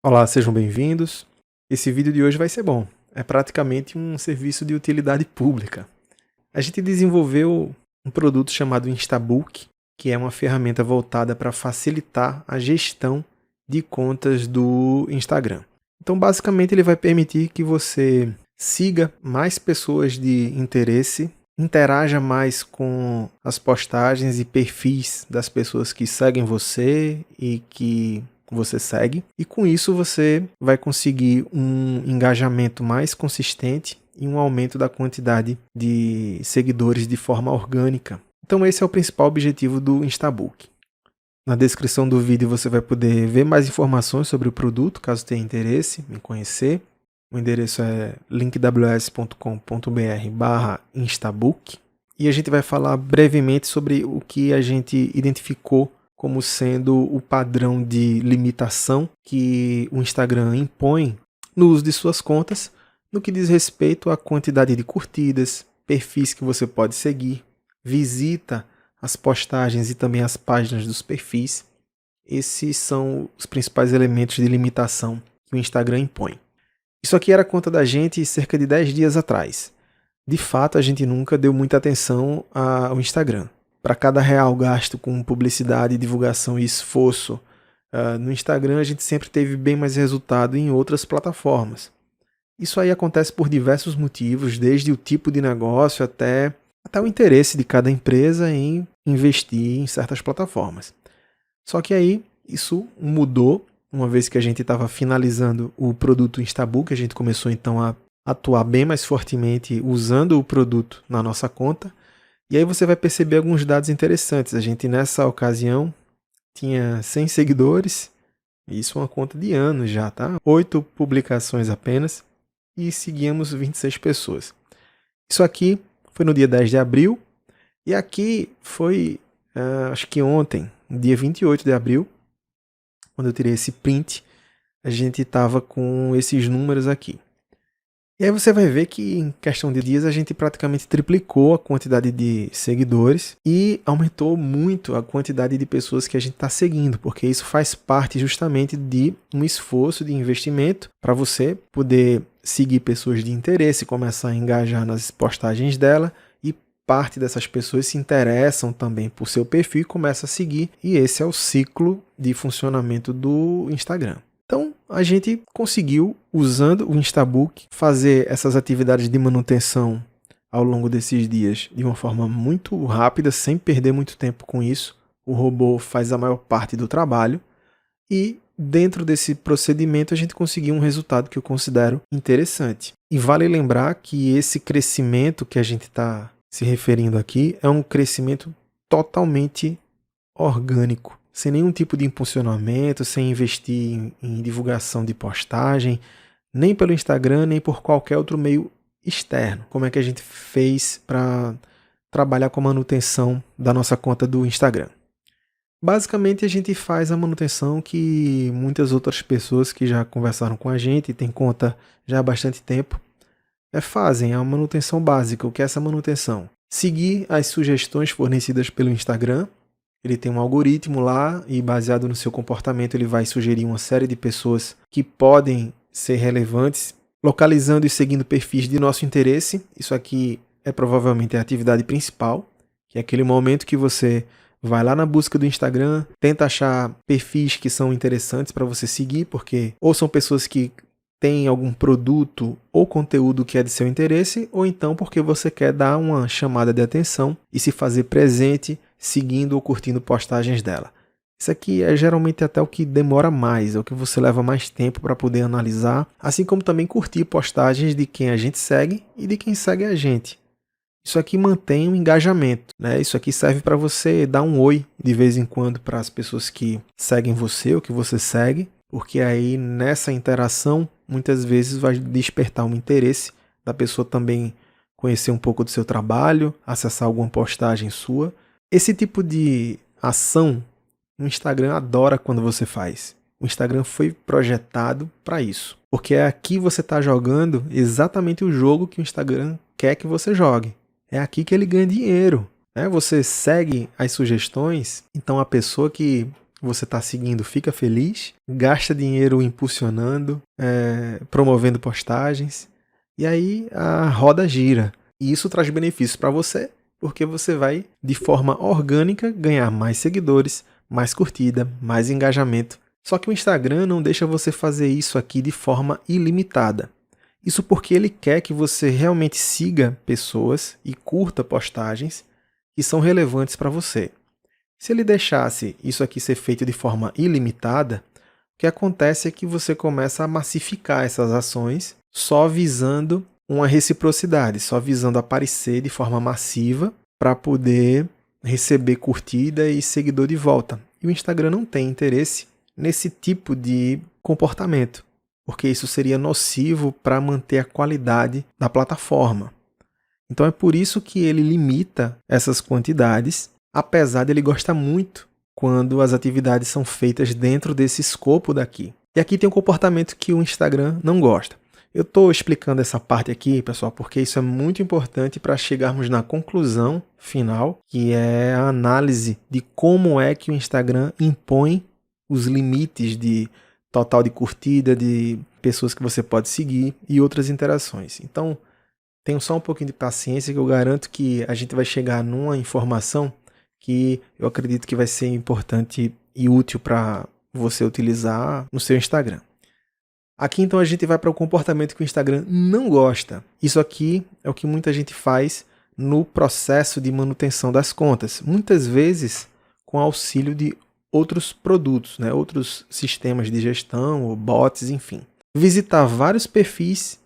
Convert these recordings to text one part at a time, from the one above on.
Olá, sejam bem-vindos. Esse vídeo de hoje vai ser bom. É praticamente um serviço de utilidade pública. A gente desenvolveu um produto chamado Instabook, que é uma ferramenta voltada para facilitar a gestão de contas do Instagram. Então, basicamente, ele vai permitir que você siga mais pessoas de interesse, interaja mais com as postagens e perfis das pessoas que seguem você e que você segue, e com isso você vai conseguir um engajamento mais consistente e um aumento da quantidade de seguidores de forma orgânica. Então esse é o principal objetivo do Instabook. Na descrição do vídeo você vai poder ver mais informações sobre o produto, caso tenha interesse em conhecer. O endereço é linkaws.com.br/instabook. E a gente vai falar brevemente sobre o que a gente identificou como sendo o padrão de limitação que o Instagram impõe no uso de suas contas, no que diz respeito à quantidade de curtidas, perfis que você pode seguir, visita as postagens e também as páginas dos perfis. Esses são os principais elementos de limitação que o Instagram impõe. Isso aqui era a conta da gente cerca de 10 dias atrás. De fato, a gente nunca deu muita atenção ao Instagram. Para cada real gasto com publicidade, divulgação e esforço no Instagram, a gente sempre teve bem mais resultado em outras plataformas. Isso aí acontece por diversos motivos, desde o tipo de negócio até o interesse de cada empresa em investir em certas plataformas. Só que aí isso mudou, uma vez que a gente estava finalizando o produto Instabook, a gente começou então a atuar bem mais fortemente usando o produto na nossa conta. E aí você vai perceber alguns dados interessantes. A gente nessa ocasião tinha 100 seguidores, isso é uma conta de anos já, tá? 8 publicações apenas e seguíamos 26 pessoas. Isso aqui foi no dia 10 de abril e aqui foi, acho que ontem, dia 28 de abril, quando eu tirei esse print, a gente estava com esses números aqui. E aí você vai ver que em questão de dias a gente praticamente triplicou a quantidade de seguidores e aumentou muito a quantidade de pessoas que a gente está seguindo, porque isso faz parte justamente de um esforço de investimento para você poder seguir pessoas de interesse, começar a engajar nas postagens dela, e parte dessas pessoas se interessam também por seu perfil e começam a seguir, e esse é o ciclo de funcionamento do Instagram. Então, a gente conseguiu, usando o Instabook, fazer essas atividades de manutenção ao longo desses dias de uma forma muito rápida, sem perder muito tempo com isso. O robô faz a maior parte do trabalho e dentro desse procedimento a gente conseguiu um resultado que eu considero interessante. E vale lembrar que esse crescimento que a gente está se referindo aqui é um crescimento totalmente orgânico, sem nenhum tipo de impulsionamento, sem investir em divulgação de postagem, nem pelo Instagram, nem por qualquer outro meio externo. Como é que a gente fez para trabalhar com a manutenção da nossa conta do Instagram? Basicamente, a gente faz a manutenção que muitas outras pessoas que já conversaram com a gente e têm conta já há bastante tempo fazem a manutenção básica. O que é essa manutenção? Seguir as sugestões fornecidas pelo Instagram. Ele tem um algoritmo lá e, baseado no seu comportamento, ele vai sugerir uma série de pessoas que podem ser relevantes, localizando e seguindo perfis de nosso interesse. Isso aqui é provavelmente a atividade principal, que é aquele momento que você vai lá na busca do Instagram, tenta achar perfis que são interessantes para você seguir, porque ou são pessoas que têm algum produto ou conteúdo que é de seu interesse, ou então porque você quer dar uma chamada de atenção e se fazer presente seguindo ou curtindo postagens dela. Isso aqui é geralmente até o que demora mais, é o que você leva mais tempo para poder analisar, assim como também curtir postagens de quem a gente segue e de quem segue a gente. Isso aqui mantém um engajamento, né? Isso aqui serve para você dar um oi de vez em quando para as pessoas que seguem você ou que você segue, porque aí nessa interação muitas vezes vai despertar um interesse da pessoa também conhecer um pouco do seu trabalho, acessar alguma postagem sua. Esse tipo de ação o Instagram adora quando você faz. O Instagram foi projetado para isso, porque é aqui você está jogando exatamente o jogo que o Instagram quer que você jogue. É aqui que ele ganha dinheiro, né? Você segue as sugestões, então a pessoa que você está seguindo fica feliz, gasta dinheiro impulsionando, promovendo postagens, e aí a roda gira. E isso traz benefícios para você, porque você vai, de forma orgânica, ganhar mais seguidores, mais curtida, mais engajamento. Só que o Instagram não deixa você fazer isso aqui de forma ilimitada. Isso porque ele quer que você realmente siga pessoas e curta postagens que são relevantes para você. Se ele deixasse isso aqui ser feito de forma ilimitada, o que acontece é que você começa a massificar essas ações só visando uma reciprocidade, só visando aparecer de forma massiva para poder receber curtida e seguidor de volta. E o Instagram não tem interesse nesse tipo de comportamento, porque isso seria nocivo para manter a qualidade da plataforma. Então é por isso que ele limita essas quantidades, apesar de ele gostar muito quando as atividades são feitas dentro desse escopo daqui. E aqui tem um comportamento que o Instagram não gosta. Eu estou explicando essa parte aqui, pessoal, porque isso é muito importante para chegarmos na conclusão final, que é a análise de como é que o Instagram impõe os limites de total de curtida, de pessoas que você pode seguir e outras interações. Então, tenho só um pouquinho de paciência que eu garanto que a gente vai chegar numa informação que eu acredito que vai ser importante e útil para você utilizar no seu Instagram. Aqui então a gente vai para o comportamento que o Instagram não gosta. Isso aqui é o que muita gente faz no processo de manutenção das contas. Muitas vezes com auxílio de outros produtos, outros sistemas de gestão, ou bots, enfim. Visitar vários perfis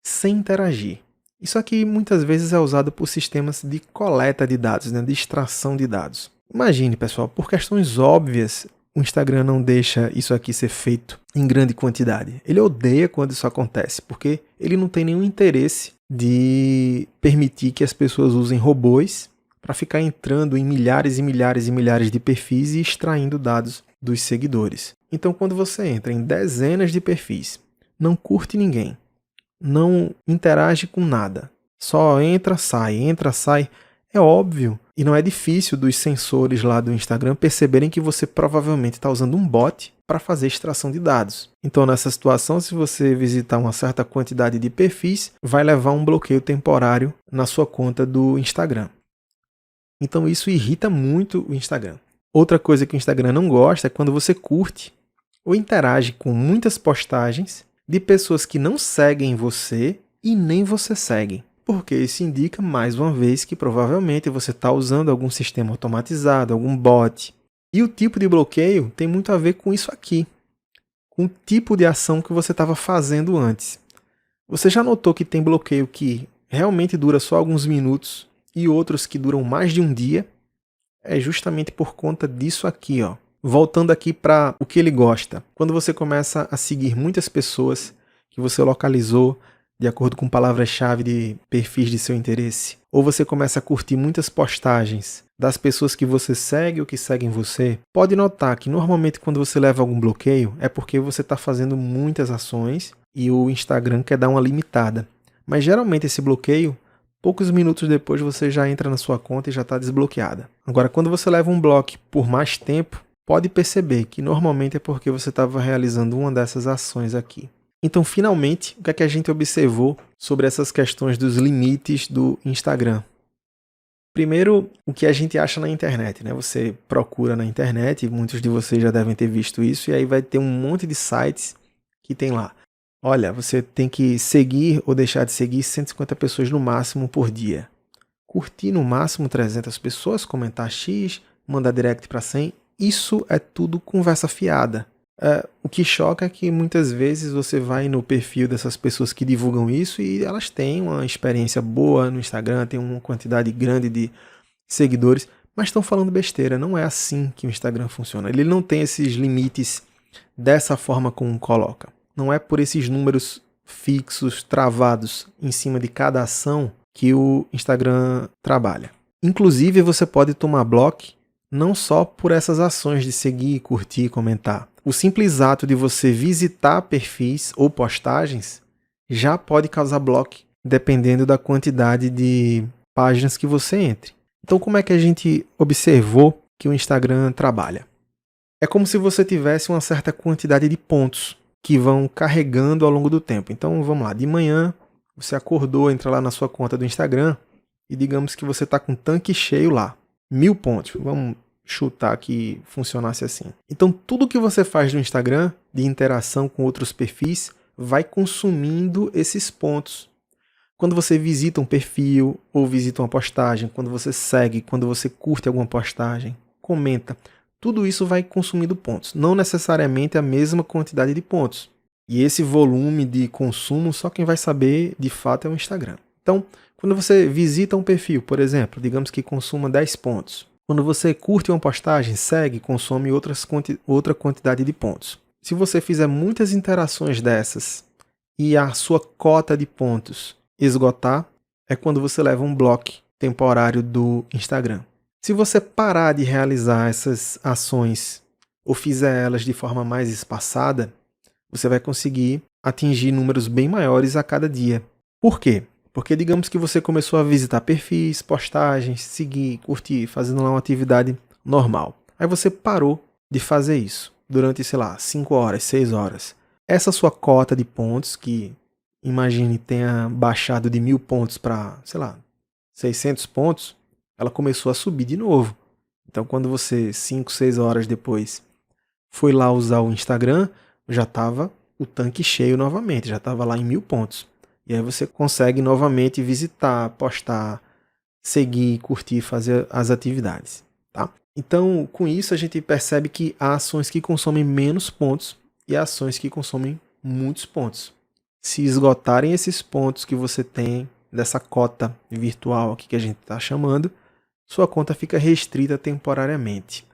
sem interagir. Isso aqui muitas vezes é usado por sistemas de coleta de dados, de extração de dados. Imagine, pessoal, por questões óbvias, o Instagram não deixa isso aqui ser feito em grande quantidade. Ele odeia quando isso acontece, porque ele não tem nenhum interesse de permitir que as pessoas usem robôs para ficar entrando em milhares e milhares e milhares de perfis e extraindo dados dos seguidores. Então, quando você entra em dezenas de perfis, não curte ninguém, não interage com nada, só entra, sai, é óbvio e não é difícil dos sensores lá do Instagram perceberem que você provavelmente está usando um bot para fazer extração de dados. Então, nessa situação, se você visitar uma certa quantidade de perfis, vai levar um bloqueio temporário na sua conta do Instagram. Então, isso irrita muito o Instagram. Outra coisa que o Instagram não gosta é quando você curte ou interage com muitas postagens de pessoas que não seguem você e nem você segue. Porque isso indica, mais uma vez, que provavelmente você está usando algum sistema automatizado, algum bot. E o tipo de bloqueio tem muito a ver com isso aqui, com o tipo de ação que você estava fazendo antes. Você já notou que tem bloqueio que realmente dura só alguns minutos e outros que duram mais de um dia? É justamente por conta disso aqui, ó. Voltando aqui para o que ele gosta. Quando você começa a seguir muitas pessoas que você localizou de acordo com palavras-chave de perfis de seu interesse, ou você começa a curtir muitas postagens das pessoas que você segue ou que seguem você, pode notar que normalmente quando você leva algum bloqueio é porque você está fazendo muitas ações e o Instagram quer dar uma limitada. Mas geralmente esse bloqueio, poucos minutos depois você já entra na sua conta e já está desbloqueada. Agora, quando você leva um bloco por mais tempo, pode perceber que normalmente é porque você estava realizando uma dessas ações aqui. Então, finalmente, o que é que a gente observou sobre essas questões dos limites do Instagram? Primeiro, o que a gente acha na internet, Você procura na internet, e muitos de vocês já devem ter visto isso, e aí vai ter um monte de sites que tem lá. Olha, você tem que seguir ou deixar de seguir 150 pessoas no máximo por dia. Curtir no máximo 300 pessoas, comentar X, mandar direct para 100, isso é tudo conversa fiada. O que choca é que muitas vezes você vai no perfil dessas pessoas que divulgam isso e elas têm uma experiência boa no Instagram, têm uma quantidade grande de seguidores, mas estão falando besteira. Não é assim que o Instagram funciona. Ele não tem esses limites dessa forma como coloca. Não é por esses números fixos, travados em cima de cada ação que o Instagram trabalha. Inclusive, você pode tomar bloco não só por essas ações de seguir, curtir, comentar. O simples ato de você visitar perfis ou postagens já pode causar bloco, dependendo da quantidade de páginas que você entre. Então, como é que a gente observou que o Instagram trabalha? É como se você tivesse uma certa quantidade de pontos que vão carregando ao longo do tempo. Então vamos lá, de manhã você acordou, entra lá na sua conta do Instagram e digamos que você está com um tanque cheio lá, 1000 pontos. Vamos chutar que funcionasse assim. Então tudo que você faz no Instagram, de interação com outros perfis, vai consumindo esses pontos. Quando você visita um perfil ou visita uma postagem, quando você segue, quando você curte alguma postagem, comenta, tudo isso vai consumindo pontos. Não necessariamente a mesma quantidade de pontos. E esse volume de consumo, só quem vai saber de fato é o Instagram. Então, quando você visita um perfil, por exemplo, digamos que consuma 10 pontos. Quando você curte uma postagem, segue, consome outra quantidade de pontos. Se você fizer muitas interações dessas e a sua cota de pontos esgotar, é quando você leva um bloco temporário do Instagram. Se você parar de realizar essas ações ou fizer elas de forma mais espaçada, você vai conseguir atingir números bem maiores a cada dia. Por quê? Porque digamos que você começou a visitar perfis, postagens, seguir, curtir, fazendo lá uma atividade normal. Aí você parou de fazer isso durante, 5 horas, 6 horas. Essa sua cota de pontos, que imagine tenha baixado de 1000 pontos para, 600 pontos, ela começou a subir de novo. Então quando você, 5, 6 horas depois, foi lá usar o Instagram, já estava o tanque cheio novamente, já estava lá em 1000 pontos. E aí você consegue novamente visitar, postar, seguir, curtir, fazer as atividades. Tá? Então, com isso, a gente percebe que há ações que consomem menos pontos e ações que consomem muitos pontos. Se esgotarem esses pontos que você tem dessa cota virtual aqui que a gente está chamando, sua conta fica restrita temporariamente.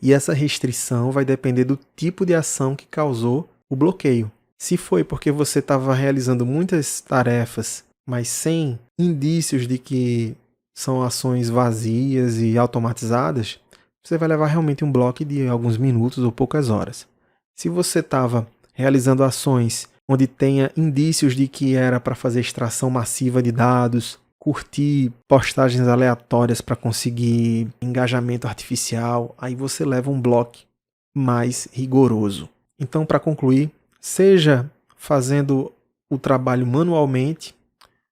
E essa restrição vai depender do tipo de ação que causou o bloqueio. Se foi porque você estava realizando muitas tarefas, mas sem indícios de que são ações vazias e automatizadas, você vai levar realmente um bloco de alguns minutos ou poucas horas. Se você estava realizando ações onde tenha indícios de que era para fazer extração massiva de dados, curtir postagens aleatórias para conseguir engajamento artificial, aí você leva um bloco mais rigoroso. Então, para concluir, seja fazendo o trabalho manualmente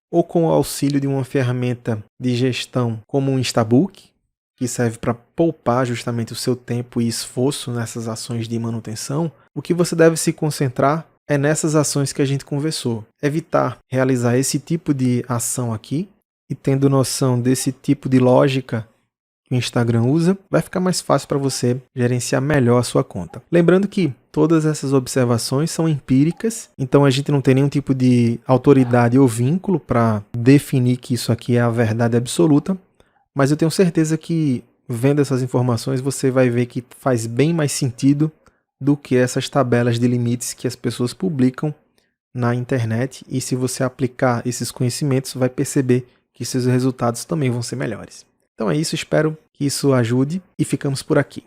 ou com o auxílio de uma ferramenta de gestão como um Instabook, que serve para poupar justamente o seu tempo e esforço nessas ações de manutenção, o que você deve se concentrar é nessas ações que a gente conversou. Evitar realizar esse tipo de ação aqui e tendo noção desse tipo de lógica que o Instagram usa, vai ficar mais fácil para você gerenciar melhor a sua conta. Lembrando que todas essas observações são empíricas, então a gente não tem nenhum tipo de autoridade ou vínculo para definir que isso aqui é a verdade absoluta, mas eu tenho certeza que vendo essas informações você vai ver que faz bem mais sentido do que essas tabelas de limites que as pessoas publicam na internet, e se você aplicar esses conhecimentos vai perceber que seus resultados também vão ser melhores. Então é isso, espero que isso ajude e ficamos por aqui.